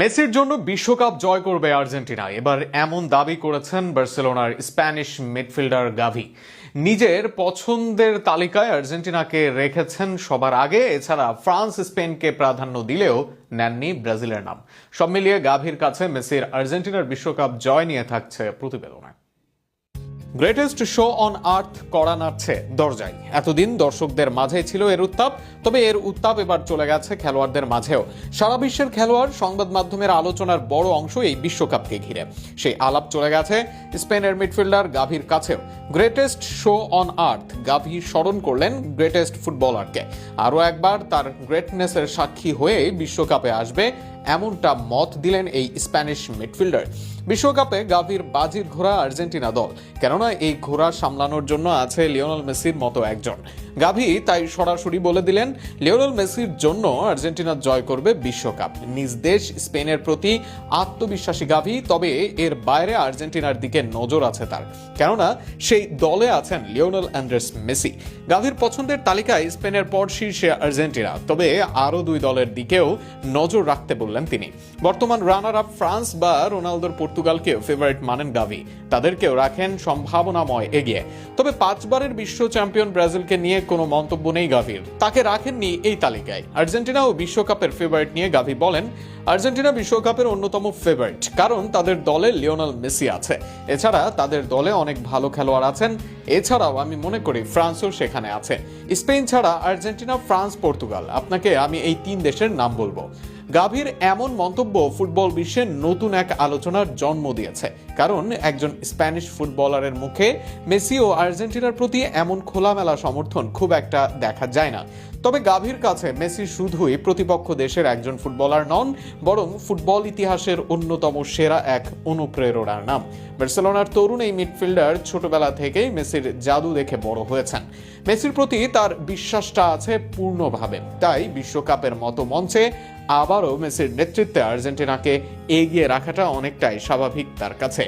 মেসির জন্য বিশ্বকাপ জয় করবে আর্জেন্টিনা, এবার এমন দাবি করেছেন বার্সেলোনার স্প্যানিশ মিডফিল্ডার গাভি। নিজের পছন্দের তালিকায় আর্জেন্টিনাকে রেখেছেন সবার আগে। এছাড়া ফ্রান্স স্পেনকে প্রাধান্য দিলেও নেননি ব্রাজিলের নাম। সব মিলিয়ে গাভির কাছে মেসির আর্জেন্টিনার বিশ্বকাপ জয় নিয়ে থাকছে প্রতিবেদনে। গ্রেটেস্ট শো অন আর্থ কড়া নাড়ছে দরজায়। এতদিন দর্শকদের মাঝে ছিল এর উত্তাপ, তবে এর উত্তাপ এবার চলে গেছে খেলোয়াড়দের মাঝেও। সারা বিশ্বের খেলোয়াড়, সংবাদ মাধ্যমের আলোচনার বড় অংশ এই বিশ্বকাপকে ঘিরে। সেই আলাপ চলে গেছে স্পেনের মিডফিল্ডার গাভির কাছেও। গ্রেটেস্ট শো অন আর্থ, গাভি স্মরণ করলেন গ্রেটেস্ট ফুটবলারকে। আরও একবার তার গ্রেটনেসের সাক্ষী হয়ে বিশ্বকাপে আসবে, এমনটা মত দিলেন এই স্প্যানিশ মিডফিল্ডার। বিশ্বকাপে গাভির বাজির ঘোড়া আর্জেন্টিনা দল, কেননা এই ঘোড়া সামলানোর জন্য আছে লিওনেল মেসির মতো একজন। গাভি তাই সরাসরি বলে দিলেন লিওনেল মেসির জন্য আর্জেন্টিনা জয় করবে বিশ্বকাপ। নিজ দেশ স্পেনের প্রতি আত্মবিশ্বাসী গাভি, তবে এর বাইরে আর্জেন্টিনার দিকে নজর আছে তার, কেননা সেই দলে আছেন লিওনেল অ্যান্ড্রেস মেসি। গাভির পছন্দের তালিকায় স্পেনের পর শীর্ষে আর্জেন্টিনা, তবে আরও দুই দলের দিকেও নজর রাখতে বললেন তিনি। বর্তমান রানার আপ ফ্রান্স বা রোনালদোর পর্তুগালকেও ফেভারিট মানেন গাভি, তাদেরকেও রাখেন সম্ভাবনাময় এগিয়ে। তবে 5 বারের বিশ্ব চ্যাম্পিয়ন ব্রাজিলকে নিয়ে কোনো মন্তব্য নেই গাভির, তাকে রাখেননি এই তালিকায়। আর্জেন্টিনা ও বিশ্বকাপের ফেভারিট নিয়ে গাভি বলেন, আর্জেন্টিনা বিশ্বকাপের অন্যতম ফেভারিট, কারণ তাদের দলে লিওনেল মেসি আছে। এছাড়া তাদের দলে অনেক ভালো খেলোয়াড় আছেন। এছাড়াও আমি মনে করি ফ্রান্সও সেখানে আছে। স্পেন ছাড়া আর্জেন্টিনা, ফ্রান্স, পর্তুগাল, আপনাকে আমি এই 3 দেশের নাম বলবো। গাভির এমন মন্তব্য ফুটবল বিশ্বে নতুন এক আলোচনার জন্ম দিয়েছে, কারণ একজন স্প্যানিশ ফুটবলারের মুখে মেসি ও আর্জেন্টিনার প্রতি এমন খোলামেলা সমর্থন খুব একটা দেখা যায় না। তবে গাভির কাছে মেসি শুধুই প্রতিপক্ষ দেশের একজন ফুটবলার নন, বরং ফুটবল ইতিহাসের অন্যতম সেরা এক অনুপ্রেরণার নাম। বার্সেলোনার তরুণ এই মিডফিল্ডার ছোটবেলা থেকেই মেসির জাদু দেখে বড় হয়েছেন। মেসির প্রতি তার বিশ্বাসটা আছে পূর্ণভাবে, তাই বিশ্বকাপের মতো মঞ্চে আবারও মেসির নেতৃত্বে আর্জেন্টিনাকে এগিয়ে রাখাটা অনেকটাই স্বাভাবিক তার কাছে।